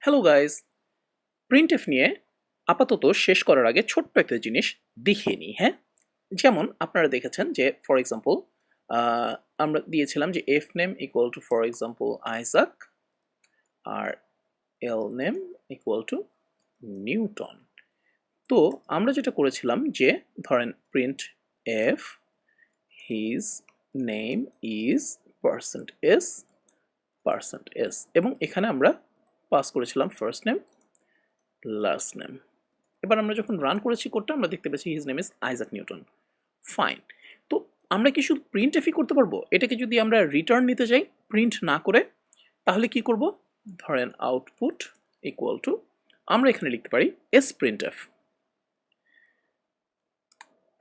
Hello guys, printf নিয়ে আপাতত শেষ করার আগে ছোট্ট একটা জিনিস দেখিয়ে নিই। হ্যাঁ, যেমন আপনারা দেখেছেন যে ফর এক্সাম্পল আমরা দিয়েছিলাম যে F name equal to for example Isaac আর L name equal to Newton. তো আমরা যেটা করেছিলাম যে ধরেন print F his name is percent S এবং এখানে আমরা পাস করেছিলাম ফার্স্ট নেম লাস্ট নেম। এবার আমরা যখন রান করেছি কোডটা আমরা দেখতে পাচ্ছি his name is Isaac Newton. Fine. তো আমরা কি শুধু প্রিন্ট এফই করতে পারবো? এটাকে যদি আমরা রিটার্ন নিতে যাই প্রিন্ট না করে, তাহলে কি করব? ধরেন আউটপুট ইকুয়াল টু আমরা এখানে লিখতে পারি এস প্রিন্ট এফ।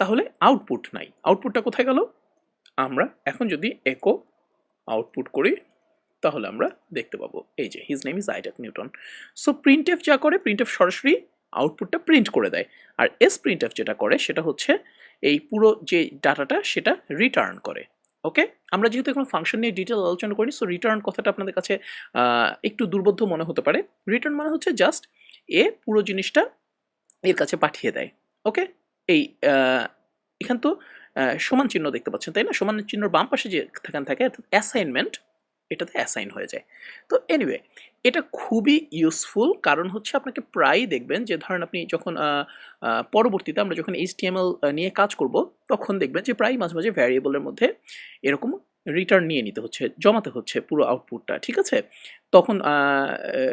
তাহলে আউটপুট নাই, আউটপুটটা কোথায় গেল? আমরা এখন যদি একো আউটপুট করি তাহলে আমরা দেখতে পাবো এই যে his name is Isaac Newton. So print F যা করে প্রিন্ট এফ সরাসরি আউটপুটটা প্রিন্ট করে দেয়, আর এস প্রিন্ট এফ যেটা করে সেটা হচ্ছে এই পুরো যে ডাটাটা সেটা রিটার্ন করে। ওকে, আমরা যেহেতু এখন ফাংশন নিয়ে ডিটেল আলোচনা করি, সো রিটার্ন কথাটা আপনাদের কাছে একটু দুর্বোধ্য মনে হতে পারে। রিটার্ন মানে হচ্ছে জাস্ট পুরো জিনিসটা এর কাছে পাঠিয়ে দেয়। ওকে, এই এখান তো সমান চিহ্ন দেখতে পাচ্ছেন তাই না? সমান চিহ্নর বাম পাশে যে থাকে অ্যাসাইনমেন্ট, এটাতে অ্যাসাইন হয়ে যায়। তো এনিওয়ে এটা খুবই ইউজফুল, কারণ হচ্ছে আপনাকে প্রায়ই দেখবেন যে ধরেন আপনি যখন পরবর্তীতে আমরা যখন HTML নিয়ে কাজ করব তখন দেখবেন যে প্রায় মাঝে মাঝে ভ্যারিয়েবলের মধ্যে এরকম রিটার্ন নিয়ে নিতে হচ্ছে, জমাতে হচ্ছে পুরো আউটপুটটা, ঠিক আছে? তখন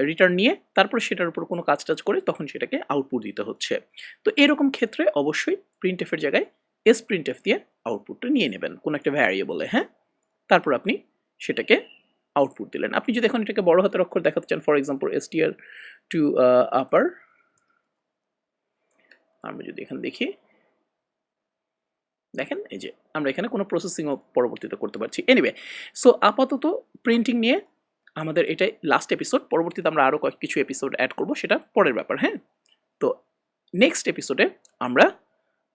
রিটার্ন নিয়ে তারপরে সেটার উপর কোনো কাজ টাজ করে তখন সেটাকে আউটপুট দিতে হচ্ছে। তো এরকম ক্ষেত্রে অবশ্যই প্রিন্টএফের জায়গায় এস প্রিন্টএফ দিয়ে আউটপুটটা নিয়ে নেবেন কোনো একটা ভ্যারিয়েবলে। হ্যাঁ, তারপর আপনি সেটাকে আউটপুট দিলেন। আপনি যদি এখন এটাকে বড় হাতের অক্ষর দেখাতে চান, ফর এক্সাম্পল str টু আপার, আমরা যদি এখানে দেখি, দেখেন এই যে আমরা এখানে কোনো প্রসেসিংও পরবর্তীতে করতে পারছি। এনিওয়ে, সো আপাতত প্রিন্টিং নিয়ে আমাদের এটাই লাস্ট এপিসোড। পরবর্তীতে আমরা আরও কিছু এপিসোড অ্যাড করব, সেটা পরের ব্যাপার। হ্যাঁ, তো নেক্সট এপিসোডে আমরা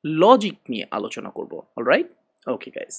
লজিক নিয়ে আলোচনা করব। Alright, okay guys.